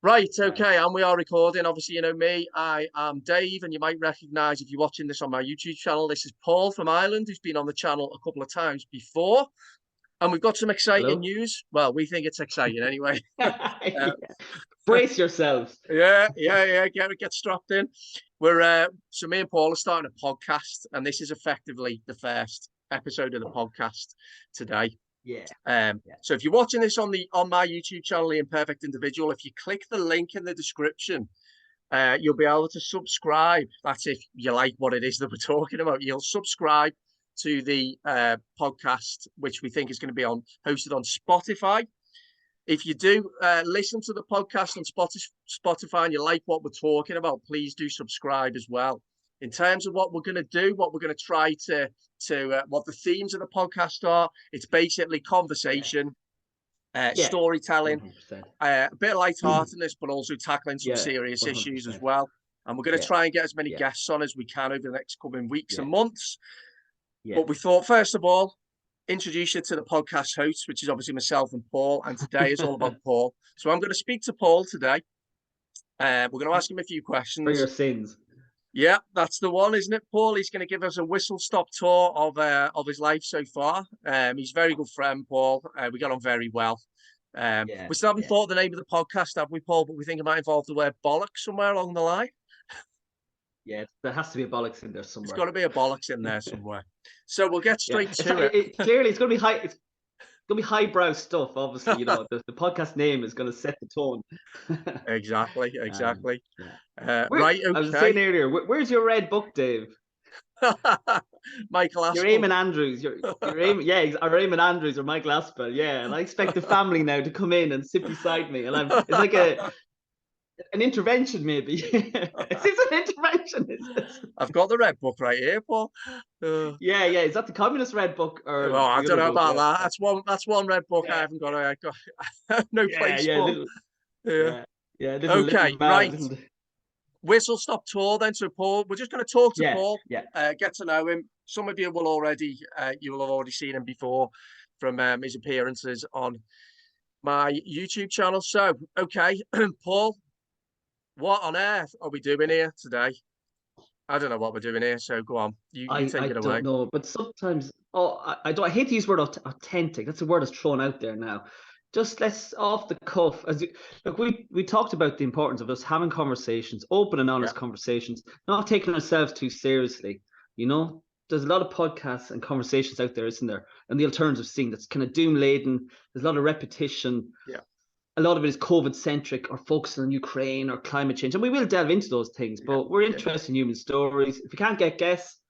Right, okay, and we are recording. Obviously, you know me, I am Dave, and you might recognize if you're watching this on my YouTube channel, this is Paul from Ireland, who's been on the channel a couple of times before. And we've got some exciting Hello. news. Well, we think it's exciting anyway. Yeah. Brace yourselves. Yeah, get strapped in. So me and Paul are starting a podcast, and this is effectively the first episode of the podcast today. Yeah. So if you're watching this on my YouTube channel, The Imperfect Individual, if you click the link in the description, you'll be able to subscribe. That's if you like what it is that we're talking about. You'll subscribe to the podcast, which we think is going to be hosted on Spotify. If you do listen to the podcast on Spotify and you like what we're talking about, please do subscribe as well. In terms of what we're going to do, what we're going to try to what the themes of the podcast are, it's basically conversation, storytelling, 100%. A bit of lightheartedness, but also tackling some 100%. serious issues as well. And we're going to try and get as many guests on as we can over the next coming weeks and months. But we thought, first of all, introduce you to the podcast host, which is obviously myself and Paul. And today is all about Paul. So I'm going to speak to Paul today. We're going to ask him a few questions. For your sins. Yeah, that's the one, isn't it, Paul? He's going to give us a whistle-stop tour of his life so far. He's a very good friend, Paul. We got on very well. We still haven't thought of the name of the podcast, have we, Paul? But we think it might involve the word bollocks somewhere along the line. Yeah, there has to be a bollocks in there somewhere. There's got to be a bollocks in there somewhere. So we'll get straight to it. Clearly, it's going to be high. It's going to be highbrow stuff. Obviously, you know, the podcast name is going to set the tone. Exactly. Right. Okay. I was saying earlier, where's your red book, Dave? Michael Aspel. You're Eamon Andrews. You're Eamon, or Eamon Andrews or Michael Aspel. Yeah, and I expect the family now to come in and sit beside me, and it's like an intervention, maybe. Is this an intervention? I've got the red book right here, Paul. Yeah. Is that the communist red book? Or well, I don't know about that. That's one red book I haven't got. I got no place for. Okay, right. Whistle-stop tour then. So Paul, we're just going to talk to Paul, get to know him. Some of you will already seen him before from his appearances on my YouTube channel. So, okay, Paul, what on earth are we doing here today? I don't know what we're doing here, so go on. You take it away. I don't know, but sometimes, I hate to use the word authentic. That's a word that's thrown out there now. Just let's off the cuff. Look, we talked about the importance of us having conversations, open and honest conversations, not taking ourselves too seriously. You know, there's a lot of podcasts and conversations out there, isn't there? And the alternative scene that's kind of doom laden. There's a lot of repetition. Yeah. A lot of it is COVID centric or focusing on Ukraine or climate change. And we will delve into those things, but we're interested in human stories. If we can't get guests,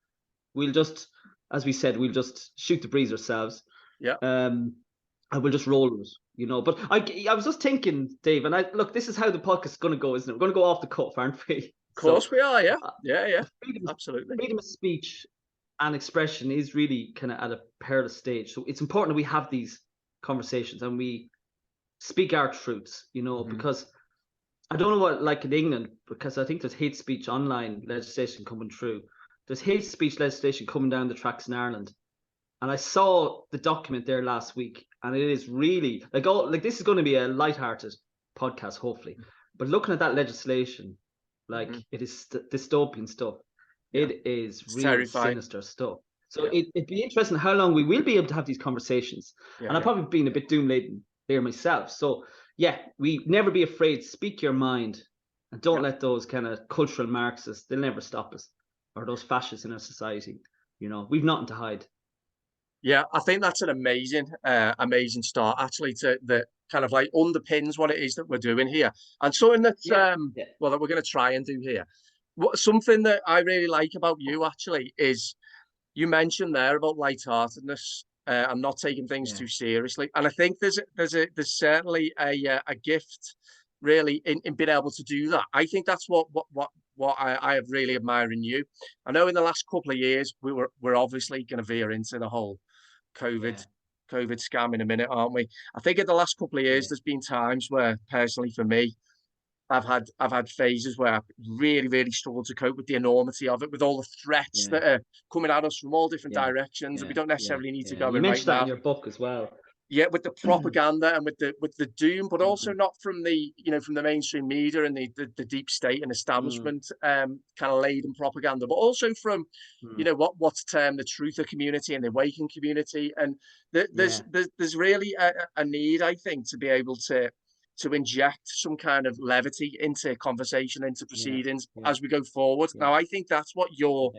we'll just, as we said, we'll just shoot the breeze ourselves. Yeah. And we'll just roll with it. You know, but I was just thinking, Dave, and look, this is how the podcast is going to go, isn't it? We're going to go off the cuff, aren't we? Of course we are, yeah. Absolutely. Freedom of speech and expression is really kind of at a perilous stage. So it's important that we have these conversations and we speak our truths, you know, because I don't know what, like in England, because I think there's hate speech online legislation coming through. There's hate speech legislation coming down the tracks in Ireland. And I saw the document there last week, and it is really like this is going to be a lighthearted podcast, hopefully. But looking at that legislation, like it is dystopian stuff. Yeah. It is really terrifying. Sinister stuff. So it'd be interesting how long we will be able to have these conversations. Yeah, and I've probably been a bit doom laden there myself. So we never be afraid. Speak your mind, and don't let those kind of cultural Marxists. They'll never stop us, or those fascists in our society. You know, we've nothing to hide. Yeah, I think that's an amazing start, actually, that kind of like underpins what it is that we're doing here. And something that, that we're going to try and do here. Something that I really like about you, actually, is you mentioned there about lightheartedness and not taking things too seriously. And I think there's certainly a gift, really, in being able to do that. I think that's what I have really admired in you. I know in the last couple of years, we're obviously going to veer into the whole COVID scam in a minute, aren't we? I think in the last couple of years, there's been times where, personally for me, I've had phases where I've really, really struggled to cope with the enormity of it, with all the threats that are coming at us from all different directions, and we don't necessarily need to go in right now. You mentioned that in your book as well. Yeah, with the propaganda and with the doom, but also not from the, you know, from the mainstream media and the deep state and establishment kind of laden propaganda, but also from, you know, what's termed the truther community and the awakened community. And there's really a need, I think, to be able to inject some kind of levity into conversation, into proceedings as we go forward. Now, I think that's what you're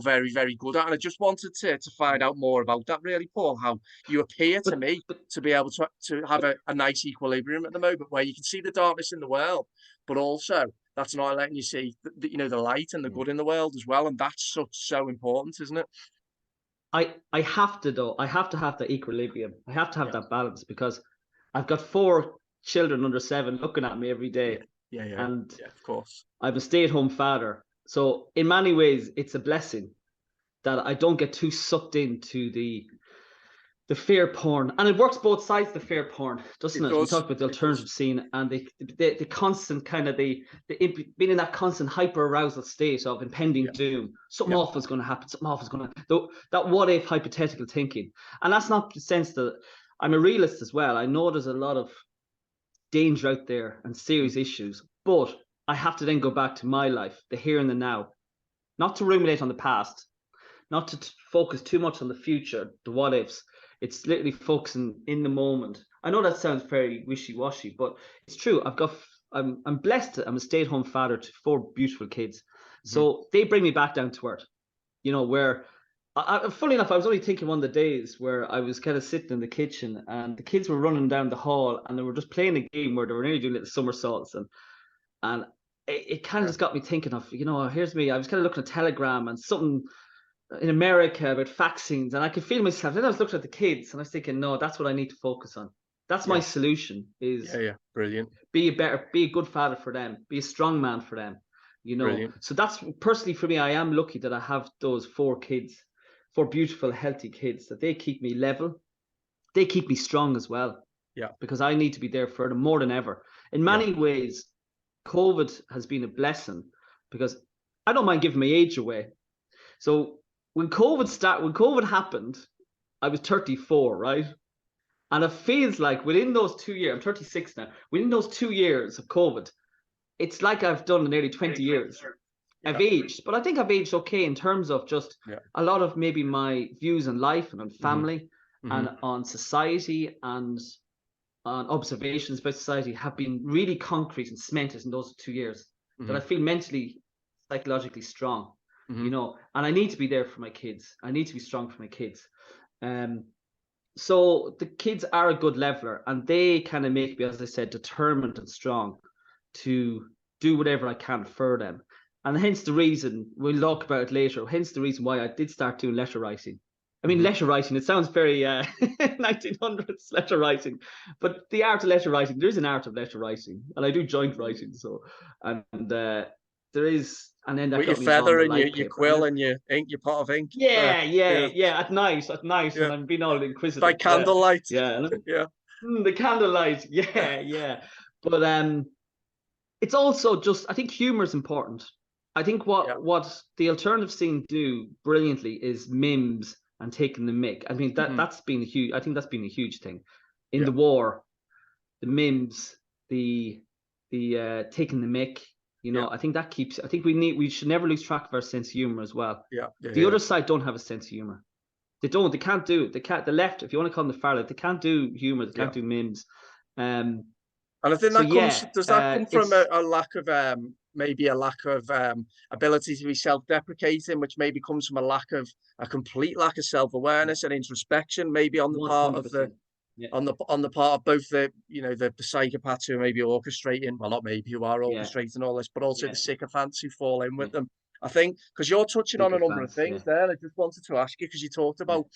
very, very good at. And I just wanted to find out more about that, really, Paul, how you appear to me to be able to have a nice equilibrium at the moment where you can see the darkness in the world, but also that's not letting you see you know, the light and the good in the world as well. And that's so important, isn't it? I have to, though. I have to have that equilibrium. I have to have that balance, because I've got 4 children under 7 looking at me every day. And of course, I'm a stay-at-home father. So in many ways, it's a blessing that I don't get too sucked into the fear porn. And it works both sides, the fear porn, doesn't it? We talked about the alternative scene and the constant kind of being in that constant hyper arousal state of impending doom. Something awful is going to happen. Something awful is going to, that what if hypothetical thinking. And that's not the sense that I'm a realist as well. I know there's a lot of danger out there and serious issues, but I have to then go back to my life, the here and the now, not to ruminate on the past, not to focus too much on the future, the what ifs. It's literally focusing in the moment. I know that sounds very wishy-washy, but it's true. I'm blessed. I'm a stay-at-home father to 4 beautiful kids. So they bring me back down to earth, you know, where funny enough, I was only thinking one of the days where I was kind of sitting in the kitchen and the kids were running down the hall and they were just playing a game where they were nearly doing little somersaults, and it kind of just got me thinking of, you know, here's me. I was kind of looking at Telegram and something in America about vaccines, and I could feel myself. Then I was looking at the kids and I was thinking, no, that's what I need to focus on. That's my solution, is brilliant. Be a good father for them, be a strong man for them, you know. Brilliant. So that's personally for me, I am lucky that I have those 4 kids, 4 beautiful, healthy kids, that they keep me level. They keep me strong as well. Yeah. Because I need to be there for them more than ever. In many ways, COVID has been a blessing, because I don't mind giving my age away. So when COVID happened, I was 34, right? And it feels like within those 2 years, I'm 36 now, within those 2 years of COVID, it's like I've done nearly 20 years. I've aged, but I think I've aged okay in terms of just a lot of maybe my views on life and on family and on society and on observations about society have been really concrete and cemented in those 2 years, that I feel mentally, psychologically strong, you know, and I need to be there for my kids. I need to be strong for my kids. So the kids are a good leveler, and they kind of make me, as I said, determined and strong to do whatever I can for them. And hence the reason, we'll talk about it later, hence the reason why I did start doing letter writing. I mean, letter writing, it sounds very 1900s letter writing, but the art of letter writing, there is an art of letter writing, and I do joint writing. So, and there is, and then that with your feather and your quill and your ink, your pot of ink. Yeah, at night, and I'm being all inquisitive. By candlelight. The candlelight. Yeah. But it's also just, I think humor is important. I think what the alternative scene do brilliantly is mimes and taking the mick. I mean, that's been a huge. I think that's been a huge thing in the war. The mimes, the taking the mick. You know, I think that keeps. I think we should never lose track of our sense of humor as well. The other side don't have a sense of humor. They don't. They can't do it. They can't. The left, if you want to call them the far left, they can't do humor. They can't do memes. And I think that comes. Does that come from a lack of maybe a lack of ability to be self-deprecating, which maybe comes from a complete lack of self-awareness and introspection, maybe on the part of the. On the part of both the psychopaths who are maybe orchestrating, well, not maybe, who are orchestrating all this, but also the sycophants who fall in with them. I think because you're touching on a number of things there. I just wanted to ask you, because you talked about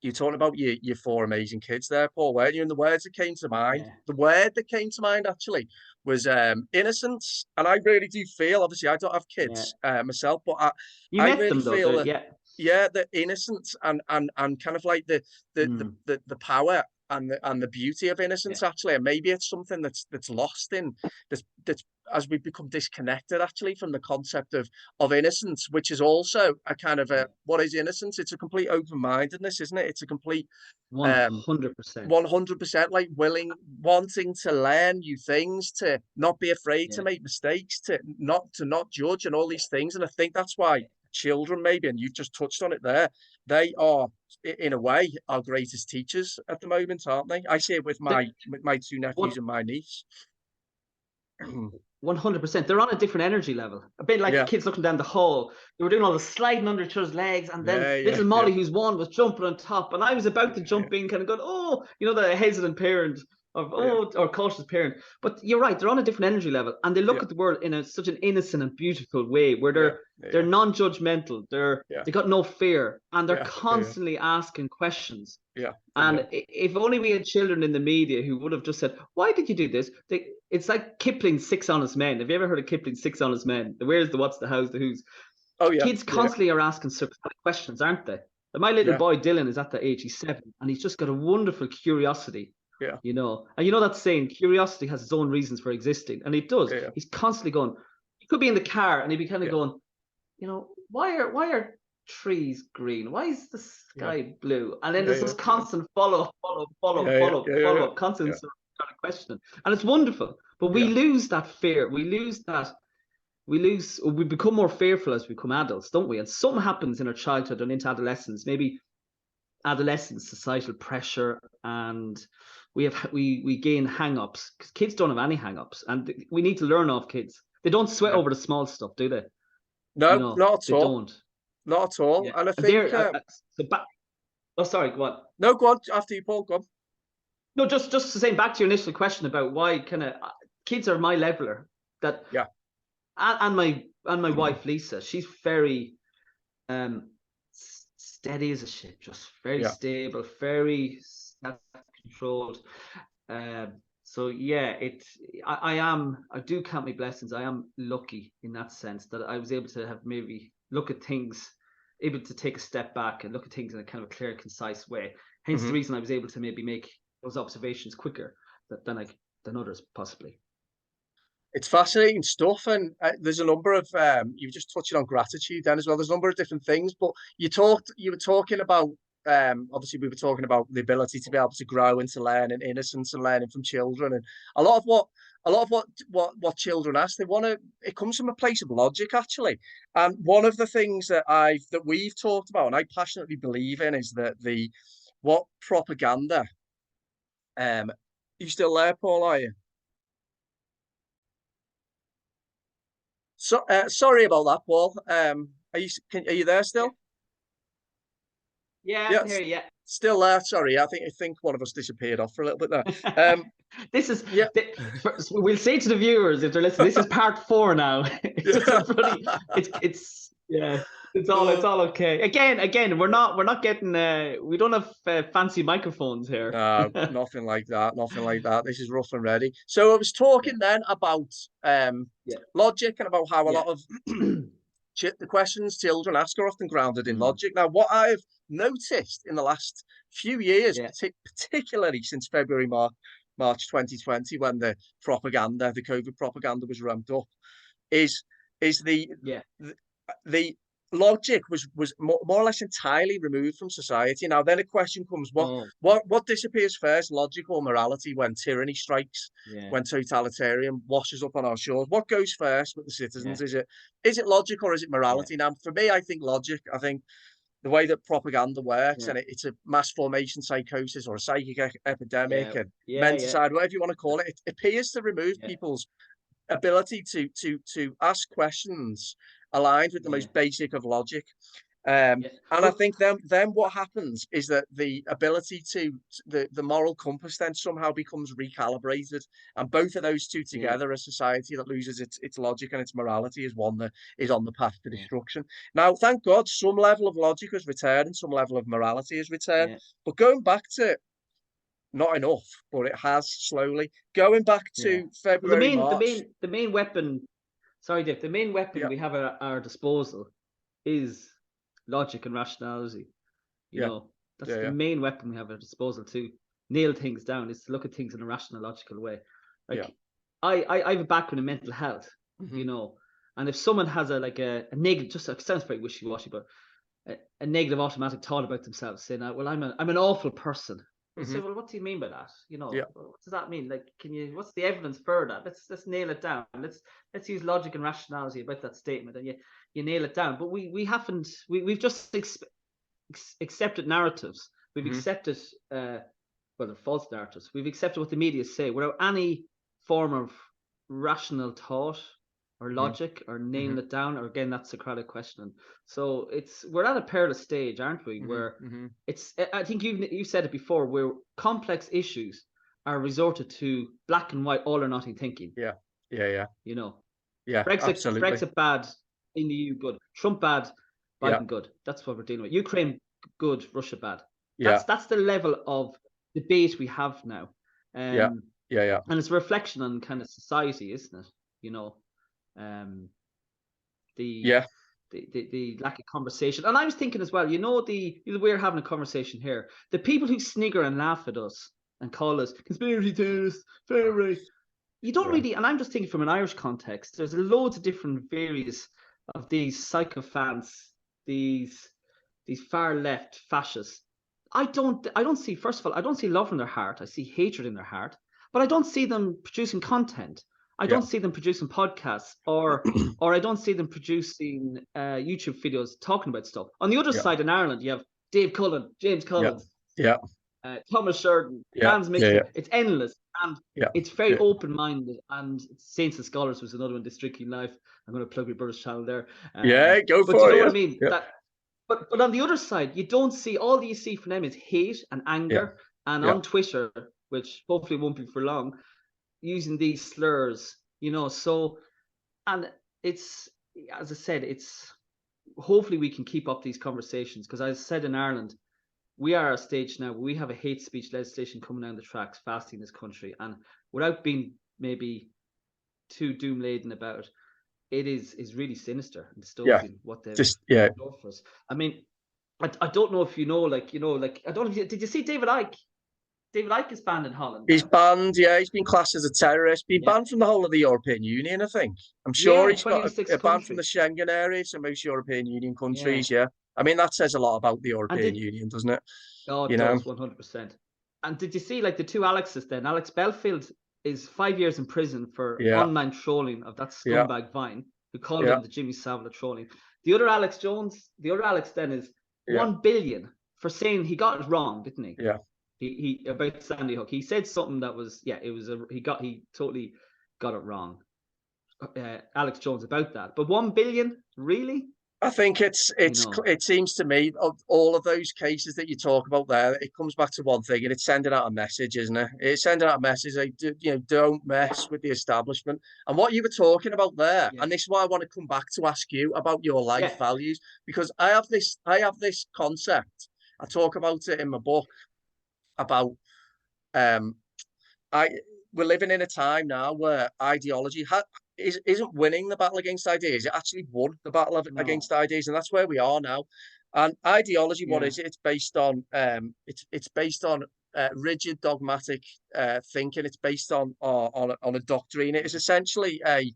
your 4 amazing kids there, Paul, weren't you? And the words that came to mind, the word that came to mind actually was innocence. And I really do feel, obviously, I don't have kids myself, but I really feel that. Yeah, the innocence and kind of like the power and the beauty of innocence, actually. And maybe it's something that's lost in that's as we become disconnected, actually, from the concept of innocence, which is also a kind of what is innocence? It's a complete open-mindedness, isn't it? It's a complete 100%. 100%, like wanting to learn new things, to not be afraid to make mistakes, to not judge, and all these things. And I think that's why children, maybe, and you've just touched on it there, they are, in a way, our greatest teachers at the moment, aren't they? I see it with my two nephews and my niece. 100%. They're on a different energy level. A bit like kids looking down the hall. They were doing all the sliding under each other's legs, and then little Molly, who's one, was jumping on top, and I was about to jump in, kind of going, oh, you know, the hesitant parent or cautious parent. But you're right, they're on a different energy level, and they look at the world in such an innocent and beautiful way, where they're non-judgmental. They got no fear, and they're constantly asking questions. And if only we had children in the media who would have just said, why did you do this? It's like Kipling's Six Honest Men. Have you ever heard of Kipling's Six Honest Men? The where's, the what's, the how's, the who's. Kids constantly are asking questions, aren't they? My little boy Dylan is at that age. He's 7, and he's just got a wonderful curiosity. You know, and you know that saying, curiosity has its own reasons for existing, and it does. He's constantly going. He could be in the car, and he'd be kind of going, you know, why are trees green? Why is the sky blue? And then there's this constant follow up, constant sort of questioning, and it's wonderful. But we lose that fear. We become more fearful as we become adults, don't we? And something happens in our childhood and into adolescence, maybe adolescence, societal pressure, and we gain hang-ups, because kids don't have any hang-ups, and we need to learn off kids. They don't sweat over the small stuff, do they? No, you know, not at all. Don't. Not at all. And I think sorry, go on. No, go on after you, Paul. Go on. No, just to say back to your initial question about why kind of kids are my leveler. That and my wife Lisa, she's very steady as a ship, just very stable, very self-controlled. So I do count my blessings. I am lucky in that sense that I was able to have maybe look at things, able to take a step back and look at things in a kind of a clear, concise way. Hence the reason I was able to maybe make those observations quicker than others possibly. It's fascinating stuff, and there's a number of you were just touching on gratitude then as well. There's a number of different things, but you were talking about obviously we were talking about the ability to be able to grow and to learn, and innocence and learning from children, and a lot of what children ask, it comes from a place of logic, actually. And one of the things that we've talked about and I passionately believe in is that what propaganda you still there, Paul, are you? So sorry about that, Paul. Are you there still? Yeah, I can hear you. Still there. Sorry, I think one of us disappeared off for a little bit there. This is we'll say to the viewers if they're listening, this is part 4 now. It's all okay. Again, we're not getting we don't have fancy microphones here. No, nothing like that. This is rough and ready. So I was talking then about logic, and about how a lot of the questions children ask are often grounded in logic. Now, what I've noticed in the last few years, particularly since February, March 2020, when the COVID propaganda was ramped up, is the logic was more or less entirely removed from society. Now, then a question comes: what disappears first, logic or morality, when tyranny strikes, when totalitarian washes up on our shores? What goes first with the citizens? Is it logic or is it morality? Now, for me, I think logic. I think the way that propaganda works, and it's a mass formation psychosis or a psychic epidemic, and menticide, whatever you want to call it, it appears to remove people's ability to ask questions aligned with the most basic of logic. And I think then what happens is that the ability the moral compass then somehow becomes recalibrated, and both of those two together, a society that loses its logic and its morality is one that is on the path to destruction. Now, thank God, some level of logic has returned and some level of morality has returned, but going back to not enough, but it has slowly. Going back to February, March. The main weapon. Sorry, Dick. The main weapon we have at our disposal is logic and rationality. You know, that's the main weapon we have at our disposal too. nail things down is to look at things in a rational, logical way. Like, Yeah. I have a background in mental health, Mhm. you know, and if someone has a negative, just it sounds very wishy-washy, but a negative automatic thought about themselves, saying, "Well, I'm an awful person." I say, Mhm. well, what do you mean by that? You know, Yeah. what does that mean? Like, what's the evidence for that? Let's nail it down. Let's use logic and rationality about that statement, and you nail it down. But we've just accepted narratives. We've Mhm. accepted they're false narratives. We've accepted what the media say without any form of rational thought or Mhm. logic or nailing Mhm. it down. Or again, that's Socratic questioning. So we're at a perilous stage, aren't we? Mhm. Where Mhm. I think you said it before, where complex issues are resorted to black and white, all or nothing thinking. Yeah. Yeah. Yeah. You know, Yeah. Absolutely. Brexit bad, in the EU good, Trump bad, Yeah. Biden good. That's what we're dealing with. Ukraine good, Russia bad. Yeah. That's the level of debate we have now. Yeah. Yeah. Yeah. And it's a reflection on kind of society, isn't it? You know, the Yeah. the lack of conversation. And I was thinking as well, you know, we're having a conversation here. The people who snigger and laugh at us and call us conspiracy theorists, fairy, you don't Yeah. really, and I'm just thinking from an Irish context, there's loads of different various of these sycophants, these far left fascists. I don't see, first of all, I don't see love in their heart. I see hatred in their heart, but I don't see them producing content. I Yeah. don't see them producing podcasts or I don't see them producing YouTube videos talking about stuff. On the other Yeah. side in Ireland, you have Dave Cullen, James Yeah. Collins, Yeah. Thomas Sheridan, Yeah. Dan Yeah. Mixon. Yeah. It's endless and Yeah. it's very Yeah. open-minded. And Saints and Scholars was another one. The Strictly Life. I'm going to plug my brother's channel there. Yeah. Go But you for know it. what I Yeah. mean? Yeah. But on the other side, you don't see, all you see from them is hate and Yeah. anger. And Yeah. on Twitter, which hopefully won't be for long, using these slurs, you know. So, and it's, as I said, it's, hopefully we can keep up these conversations, because as I said, in Ireland, we are at a stage now where we have a hate speech legislation coming down the tracks fast in this country. And without being maybe too doom laden about it, it is really sinister and Yeah. dystopian what they've Just yeah. done for us. I mean, I don't know if you know, I don't know if did you see David Icke? David Icke is banned in Holland He's now. banned. Yeah, he's been classed as a terrorist. Been Yeah. banned from the whole of the European Union, I think. I'm sure Yeah, he's got 26 a ban from the countries. Schengen area, so most European Union Yeah. countries. Yeah, I mean that says a lot about the And European Union, doesn't it? it You know. does 100%. And did you see, like, the two Alexes then? Alex Belfield is 5 years in prison for Yeah. unmanned trolling of that Yeah. scumbag Vine, who called Yeah. him the Jimmy Savile trolling. The other Alex then is Yeah. 1 billion for saying he got it wrong, didn't he? Yeah. He about Sandy Hook. He said something that was, he totally got it wrong. Alex Jones about that. But 1 billion, really? I think it seems to me of all of those cases that you talk about there, it comes back to one thing, and it's sending out a message, isn't it? It's sending out a message like, don't mess with the establishment. And what you were talking about there, Yeah. and this is why I want to come back to ask you about your life values, because I have this concept. I talk about it in my book about we're living in a time now where ideology isn't winning the battle against ideas. It actually won the battle against ideas, and that's where we are now. And ideology, what is it? It's based on it's based on rigid dogmatic thinking. It's based on a doctrine. It is essentially a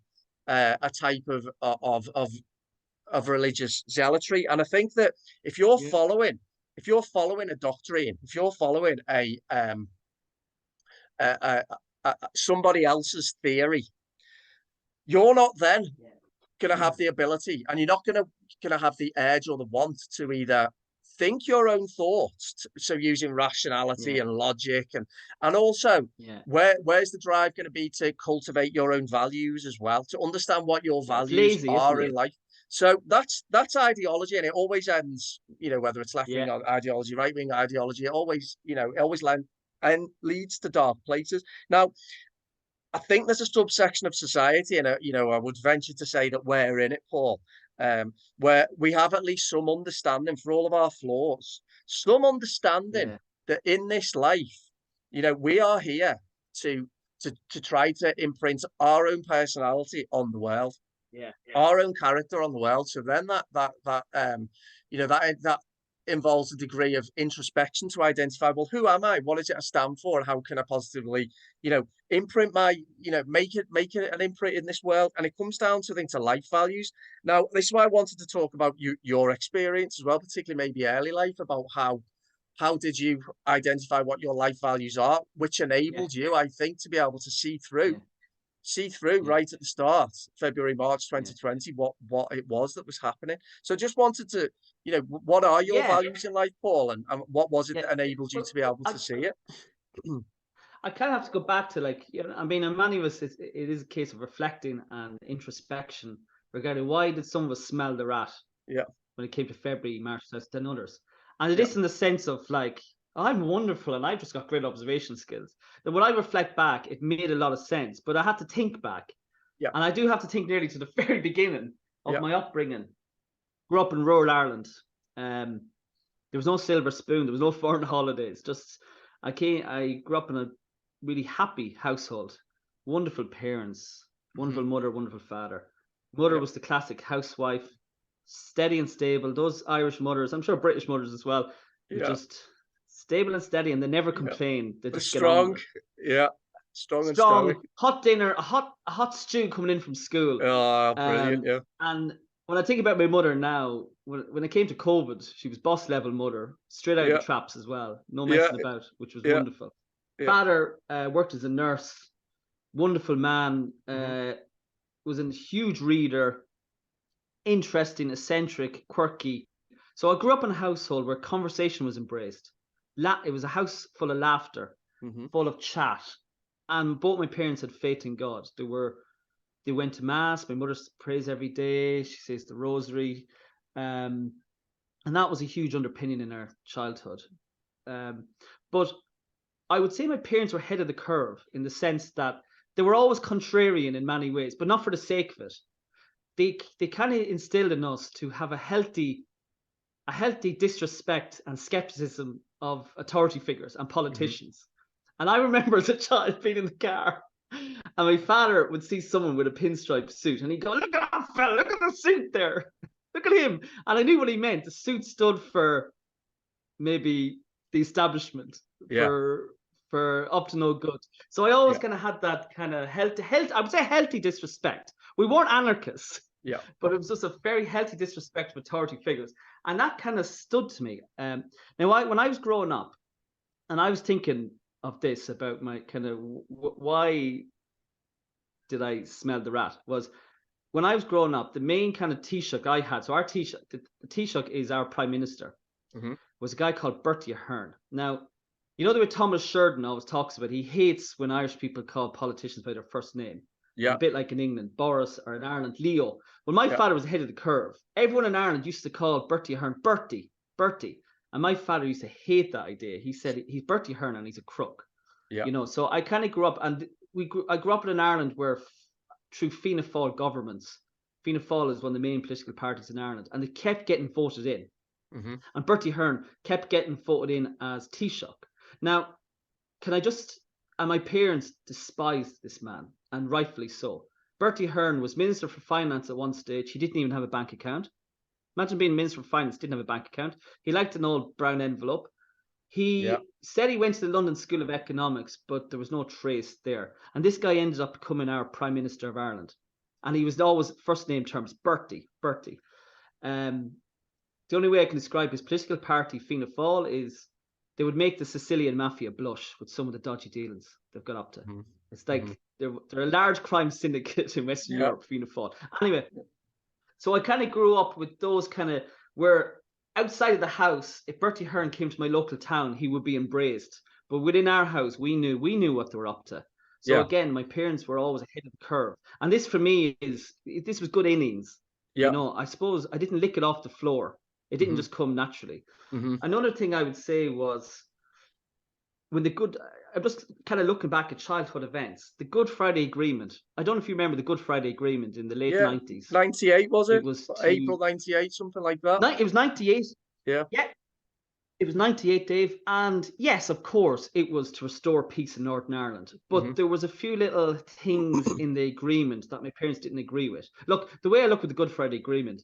type of religious zealotry. And I think that if you're following a doctrine, if you're following somebody else's theory, you're not then going to have the ability, and you're not going to have the edge or the want to either think your own thoughts, so using rationality and logic, and also where's the drive going to be to cultivate your own values as well, to understand what your values are in life. So that's ideology, and it always ends, whether it's left-wing ideology, right-wing ideology, it always and leads to dark places. Now, I think there's a subsection of society, and I would venture to say that we're in it, Paul, where we have at least some understanding for all of our flaws, some understanding that in this life, we are here to try to imprint our own personality on the world, our own character on the world. So then that involves a degree of introspection to identify, well, who am I? What is it I stand for? And how can I positively, imprint my, make it an imprint in this world? And it comes down to, I think, to life values. Now, this is why I wanted to talk about your experience as well, particularly maybe early life, about how did you identify what your life values are, which enabled you, I think, to be able to see through right at the start, February, March 2020, what it was that was happening. So just wanted to, what are your values in life, Paul, and what was it that enabled you to be able to see it? I kind of have to go back to I mean, in many of us, it is a case of reflecting and introspection regarding why did some of us smell the rat when it came to February, March than others. And it is in the sense of I'm wonderful and I've just got great observation skills. Then when I reflect back, it made a lot of sense, but I had to think back. And I do have to think nearly to the very beginning of my upbringing. Grew up in rural Ireland. There was no silver spoon. There was no foreign holidays. I grew up in a really happy household. Wonderful parents, wonderful mother, wonderful father. Mother was the classic housewife, steady and stable. Those Irish mothers, I'm sure British mothers as well, just stable and steady, and they never complain. They just strong, get on strong and stoic. Hot dinner, a hot stew coming in from school. Oh, brilliant! And when I think about my mother now, when it came to COVID, she was boss level mother, straight out of the traps as well, no messing about, which was wonderful. Father worked as a nurse, wonderful man, was a huge reader, interesting, eccentric, quirky. So I grew up in a household where conversation was embraced. It was a house full of laughter, full of chat, and both my parents had faith in God. They went to mass. My mother prays every day. She says the rosary, and that was a huge underpinning in our childhood. But I would say my parents were ahead of the curve in the sense that they were always contrarian in many ways, but not for the sake of it. They kind of instilled in us to have a healthy disrespect and skepticism of authority figures and politicians. And I remember as a child being in the car, and my father would see someone with a pinstripe suit, and he'd go, "Look at that fella! Look at the suit there! Look at him!" And I knew what he meant. The suit stood for maybe the establishment, for up to no good. So I always kind of had that kind of I would say healthy disrespect. We weren't anarchists, but it was just a very healthy disrespect of authority figures, and that kind of stood to me. Now, when I was growing up, and I was thinking of this about my kind of why did I smell the rat, was when I was growing up, the main kind of Taoiseach I had. So our Taoiseach, the Taoiseach is our prime minister. Was a guy called Bertie Ahern. Now, you know the way Thomas Sheridan always talks about, he hates when Irish people call politicians by their first name. A bit like in England, Boris, or in Ireland, Leo. Well, my father was ahead of the curve. Everyone in Ireland used to call Bertie Ahern Bertie. And my father used to hate that idea. He said he's Bertie Ahern and he's a crook. So I kind of grew up, and I grew up in an Ireland where through Fianna Fáil governments, Fianna Fáil is one of the main political parties in Ireland, and they kept getting voted in. And Bertie Ahern kept getting voted in as Taoiseach. Now, and my parents despised this man, and rightfully so. Bertie Ahern was Minister for Finance at one stage. He didn't even have a bank account. Imagine being Minister for Finance, didn't have a bank account. He liked an old brown envelope. He said he went to the London School of Economics, but there was no trace there. And this guy ended up becoming our Prime Minister of Ireland. And he was always first name terms, Bertie. The only way I can describe his political party, Fianna Fáil, is they would make the Sicilian mafia blush with some of the dodgy dealings they've got up to. It's like they're a large crime syndicate in Western Europe, Fianna Fáil. Anyway, so I kind of grew up with those kind of, where outside of the house, if Bertie Ahern came to my local town, he would be embraced. But within our house, we knew what they were up to. So again, my parents were always ahead of the curve. And this for me this was good innings. I suppose I didn't lick it off the floor. It didn't just come naturally. Another thing I would say was I'm just kind of looking back at childhood events, the Good Friday Agreement. I don't know if you remember the Good Friday Agreement in the late 90s. 98, was it? It was April 98, something like that. It was 98. Yeah. It was 98, Dave. And yes, of course, it was to restore peace in Northern Ireland. But there was a few little things in the agreement that my parents didn't agree with. Look, the way I look at the Good Friday Agreement,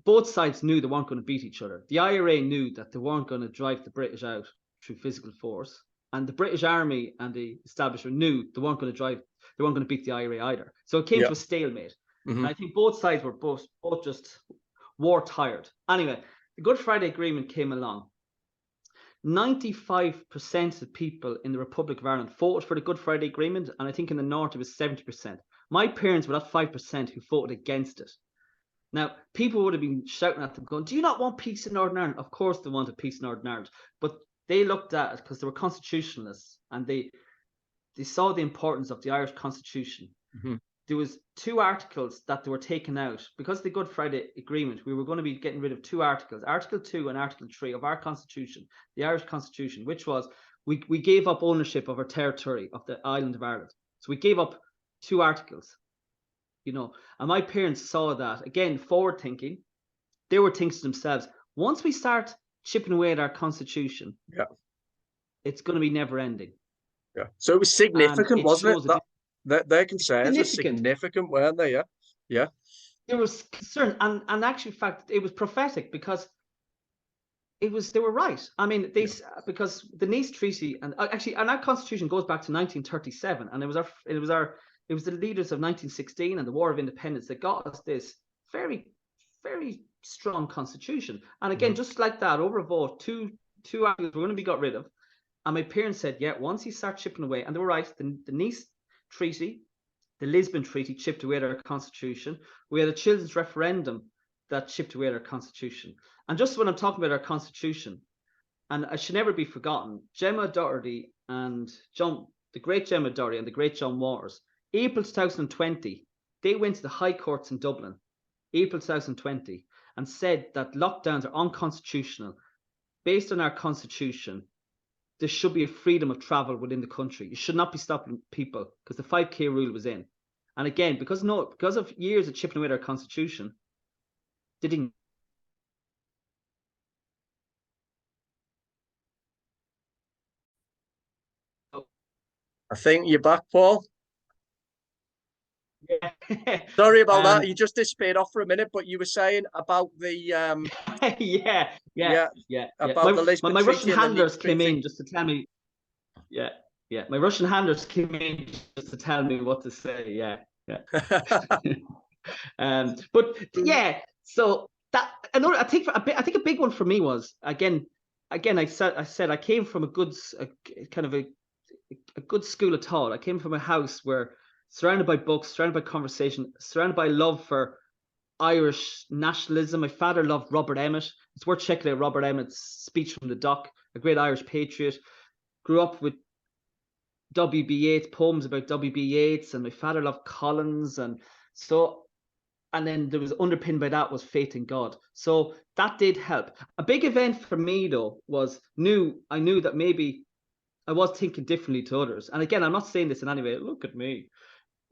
both sides knew they weren't going to beat each other. The IRA knew that they weren't going to drive the British out through physical force, and the British Army and the establishment knew they weren't going to beat the IRA either. So it came to a stalemate. And I think both sides were both just war tired. Anyway, the Good Friday Agreement came along. 95% of people in the Republic of Ireland voted for the Good Friday Agreement, and I think in the North it was 70%. My parents were that 5% who voted against it. Now, people would have been shouting at them, going, "Do you not want peace in Northern Ireland?" Of course they wanted peace in Northern Ireland, but they looked at it because they were constitutionalists, and they saw the importance of the Irish Constitution. There was 2 articles that they were taken out because of the Good Friday Agreement. We were going to be getting rid of 2 articles, Article 2 and Article 3 of our Constitution, the Irish Constitution, which was we gave up ownership of our territory of the island of Ireland. So we gave up 2 articles, you know. And my parents saw that, again, forward thinking. They were thinking to themselves, once we start chipping away at our Constitution, it's going to be never ending. Yeah. So it was significant, wasn't it? Their concerns were significant, significant, weren't they? Yeah. Yeah. There was concern, and actually, in fact, it was prophetic because they were right. I mean, because the Nice Treaty and our Constitution goes back to 1937, and it was the leaders of 1916 and the War of Independence that got us this very, very strong Constitution. And again, just like that, over a vote, two articles were going to be got rid of. And my parents said, yeah, once you start chipping away, and they were right, the Nice Treaty, the Lisbon Treaty chipped away at our Constitution. We had a children's referendum that chipped away at our Constitution. And just when I'm talking about our Constitution, and I should never be forgotten, Gemma Doherty and the great Gemma Doherty and the great John Waters, April 2020, they went to the High Courts in Dublin, April 2020, and said that lockdowns are unconstitutional. Based on our Constitution, there should be a freedom of travel within the country. You should not be stopping people because the 5K rule was in. And again, because of years of chipping away at our Constitution, they didn't. I think you're back, Paul. Yeah. Sorry about that. You just disappeared off for a minute, but you were saying about the about the Lisbon my Treaty Russian and the Nice handlers came Treaty. in just to tell me. My Russian handlers came in just to tell me what to say. But yeah, so that another. I think a big one for me was again. I said I came from a good school of thought. I came from a house where surrounded by books, surrounded by conversation, surrounded by love for Irish nationalism. My father loved Robert Emmet. It's worth checking out Robert Emmet's speech from the dock, a great Irish patriot. Grew up with W.B. Yeats, poems about W.B. Yeats, and my father loved Collins, and then there was underpinned by that was faith in God. So that did help. A big event for me though was I knew that maybe I was thinking differently to others. And again, I'm not saying this in any way, look at me.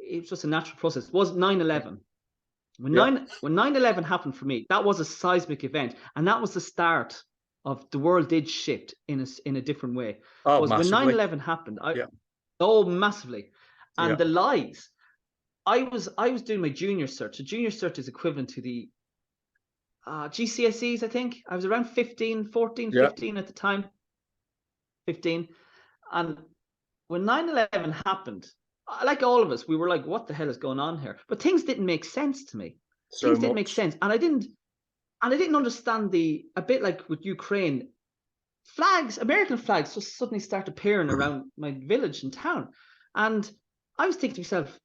It was just a natural process. It was 9/11. When 9/11 happened for me, that was a seismic event, and that was the start of the world did shift in a different way. Oh, was when massively. 9/11 happened, massively, and the lies. I was doing my junior cert. So junior cert is equivalent to the GCSEs, I think. I was around 15 at the time. 15. And when 9/11 happened, like all of us, we were like, what the hell is going on here? But things didn't make sense to me. Things didn't make sense. And I didn't understand a bit like with Ukraine, American flags just suddenly start appearing around my village and town. And I was thinking to myself,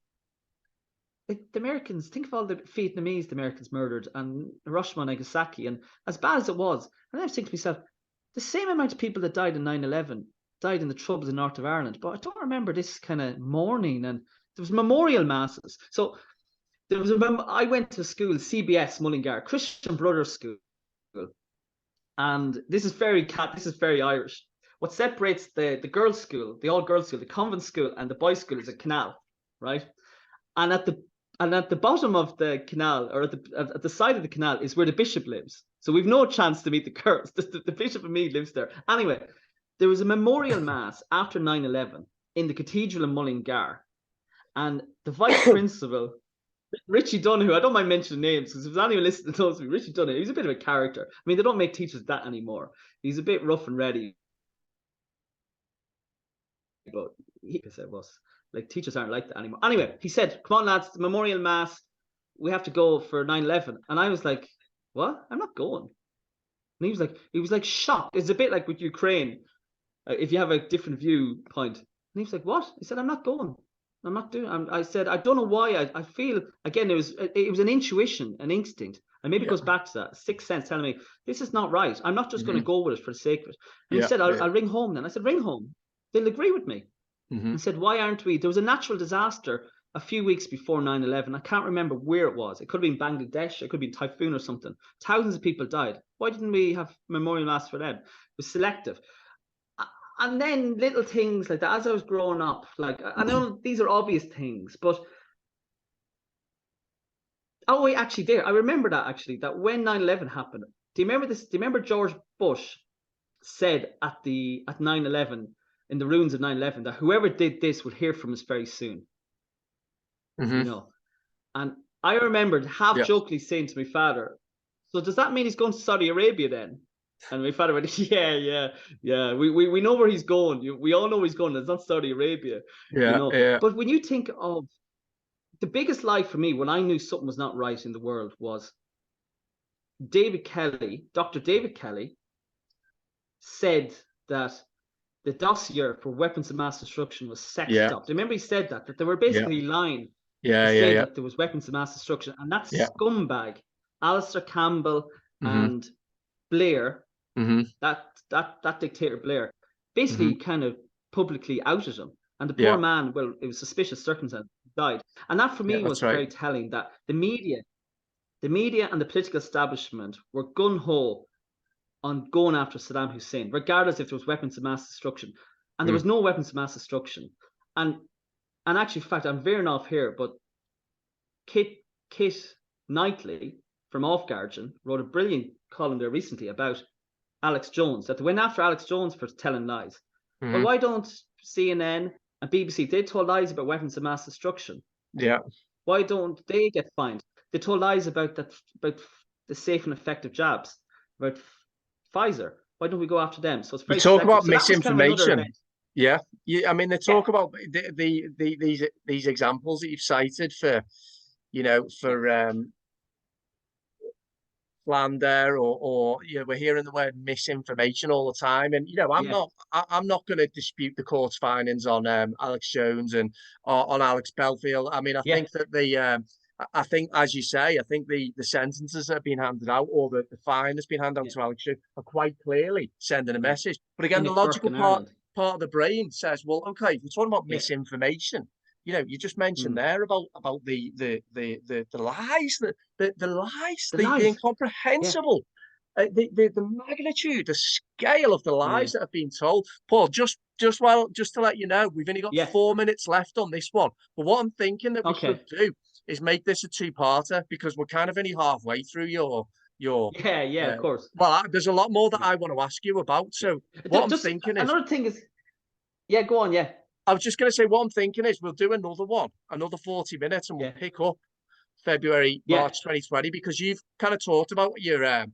like the Americans, think of all the Vietnamese the Americans murdered and Hiroshima and Nagasaki, and as bad as it was. And I was thinking to myself, the same amount of people that died in 9/11 died in the Troubles in North of Ireland, but I don't remember this kind of mourning, and there was memorial masses. So I went to school, CBS Mullingar, Christian Brothers School, and this is very Irish. What separates the girls' school, the all-girls school, the convent school, and the boys' school is a canal, right? And at the bottom of the canal, or at the side of the canal, is where the bishop lives. So we've no chance to meet the girls. The bishop and me lives there. Anyway, there was a memorial mass after 9/11 in the cathedral in Mullingar, and the vice principal Richie Donahue, I don't mind mentioning names because if there's anyone listening to knows me, Richie Donahue, he's a bit of a character. I mean, they don't make teachers that anymore. He's a bit rough and ready, but he said was like teachers aren't like that anymore. Anyway, he said, "Come on, lads, the memorial mass. We have to go for 9/11." And I was like, "What? I'm not going." And he was like shocked. It's a bit like with Ukraine. If you have a different viewpoint, and he was like, "What?" He said, "I'm not going. I'm not doing." I said, "I don't know why. I feel again. It was an intuition, an instinct, and maybe it goes back to that sixth sense telling me this is not right. I'm not just going to go with it for the sake of it." And he said, "I'll ring home then." I said, "Ring home. They'll agree with me." And said, "Why aren't we?" There was a natural disaster a few weeks before 9/11. I can't remember where it was. It could have been Bangladesh. It could have been typhoon or something. Thousands of people died. Why didn't we have memorial mass for them? It was selective. And then little things like that as I was growing up, like I know these are obvious things, but oh wait, actually there, I remember that actually, that when 9/11 happened, do you remember this? Do you remember George Bush said at 9/11, in the ruins of 9/11, that whoever did this would hear from us very soon? You know, and I remembered half jokingly saying to my father, "So does that mean he's going to Saudi Arabia then?" And my father went, "Yeah. We know where he's going. We all know he's going. It's not Saudi Arabia, you know." But when you think of the biggest lie for me, when I knew something was not right in the world, was David Kelly, Dr. David Kelly, said that the dossier for weapons of mass destruction was sexed up. Remember he said that they were basically lying to say that there was weapons of mass destruction, and that scumbag, Alistair Campbell and Blair, that dictator Blair, basically kind of publicly outed him. And the poor man, well, it was suspicious circumstance, died. And that for me was very telling, that the media and the political establishment were gung-ho on going after Saddam Hussein, regardless if there was weapons of mass destruction. And there was no weapons of mass destruction. And actually, in fact, I'm veering off here, but Kit Knightley from Off Guardian wrote a brilliant column there recently about Alex Jones, that they went after Alex Jones for telling lies. Well, why don't CNN and BBC, they told lies about weapons of mass destruction? Why don't they get fined? They told lies about the safe and effective jabs, about Pfizer. Why don't we go after them? So it's very talk about so misinformation. I mean, they talk about these examples that you've cited for, you know, for slander or we're hearing the word misinformation all the time. And I'm not going to dispute the court's findings on Alex Jones and on Alex Belfield. I mean, I think that I think, as you say, I think the sentences that have been handed out, or the fine that's been handed out to Alex Jones, are quite clearly sending a message. But again, the logical part of the brain says, well, okay, if we're talking about misinformation, you just mentioned there about the lies, the lies, the incomprehensible, the magnitude, the scale of the lies that have been told. Paul, just to let you know, we've only got 4 minutes left on this one. But what I'm thinking that we should do is make this a two-parter, because we're kind of only halfway through your of course. Well, there's a lot more that I want to ask you about. So what I'm thinking is, another thing is, go on. I was just going to say, what I'm thinking is we'll do another 40 minutes, and we'll pick up February, March 2020, because you've kind of talked about your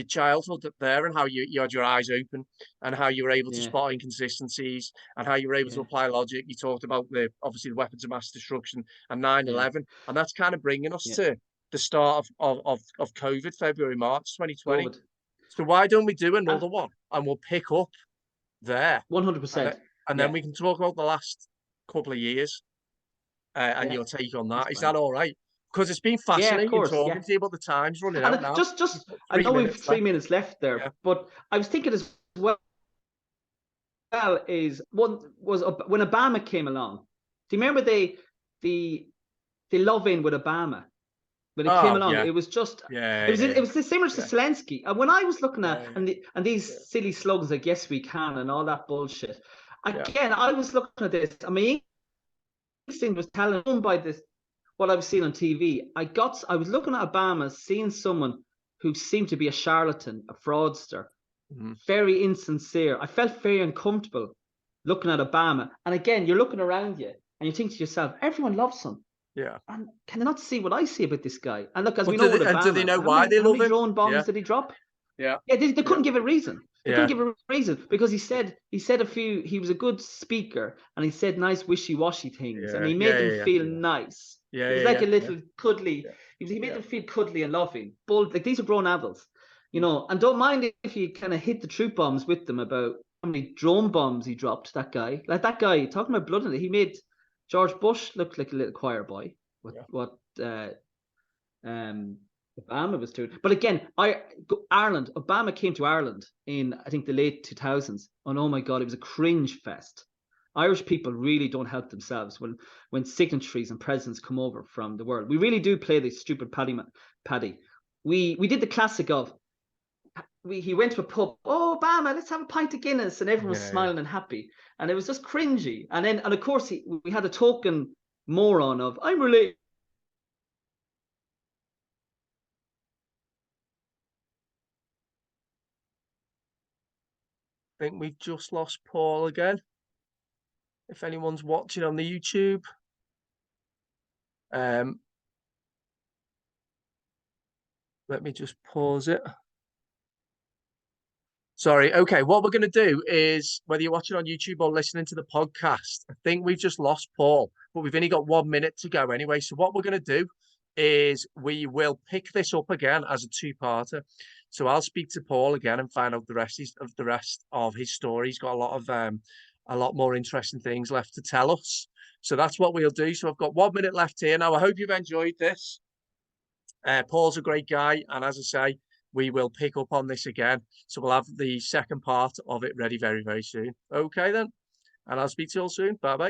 childhood there, and how you had your eyes open, and how you were able to spot inconsistencies, and how you were able to apply logic. You talked about obviously the weapons of mass destruction and 9/11, and that's kind of bringing us to the start of COVID, February, March 2020. COVID. So why don't we do another one, and we'll pick up there 100%. And then we can talk about the last couple of years and your take on that. That's Is that all right? Because it's been fascinating talking to you about the times running out now. Just I know we've 3 minutes left there, but I was thinking as well is one was when Obama came along. Do you remember the love-in with Obama? When it came along, it was just it was similar to Zelensky. And when I was looking at and these silly slogans like "Yes, we can" and all that bullshit, again, I was looking at this. I mean, instinct was telling by this what I was seeing on TV. I was looking at Obama, seeing someone who seemed to be a charlatan, a fraudster, very insincere. I felt very uncomfortable looking at Obama. And again, you're looking around you and you think to yourself, everyone loves him. Yeah. And can they not see what I see about this guy? And look, as But we do know they, with and do Obama, they know how why they love many him? drone bombs Yeah. did he drop? Yeah. Yeah, they Yeah. couldn't give a reason. They Yeah. couldn't give a reason because he said a few. He was a good speaker, and he said nice wishy-washy things, and Yeah. he Yeah. made them Yeah. feel Yeah. nice. Yeah. He was Yeah. like Yeah. a Yeah. little cuddly. Yeah. He made Yeah. them feel cuddly and loving. But like these are grown adults, you know, and don't mind if you kind of hit the truth bombs with them about how many drone bombs he dropped. That guy, like that guy, talking about blood in it, he made George Bush look like a little choir boy. What Obama was doing. But again, Ireland, Obama came to Ireland in, I think, the late 2000s. And oh my God, it was a cringe fest. Irish people really don't help themselves when signatories and presidents come over from the world. We really do play this stupid paddy. We did the classic of, he went to a pub, oh, Obama, let's have a pint of Guinness. And everyone was smiling and happy. And it was just cringy. And of course, we had a token moron of, I'm related. I think we've just lost Paul again. If anyone's watching on the YouTube, let me just pause it. Sorry. Okay, what we're going to do is, whether you're watching on YouTube or listening to the podcast, I think we've just lost Paul, but we've only got 1 minute to go anyway. So what we're going to do is we will pick this up again as a two-parter. So I'll speak to Paul again and find out the rest of his story. He's got a lot more interesting things left to tell us. So that's what we'll do. So I've got 1 minute left here now. I hope you've enjoyed this. Paul's a great guy, and as I say, we will pick up on this again. So we'll have the second part of it ready very, very soon. Okay then, and I'll speak to you all soon. Bye bye.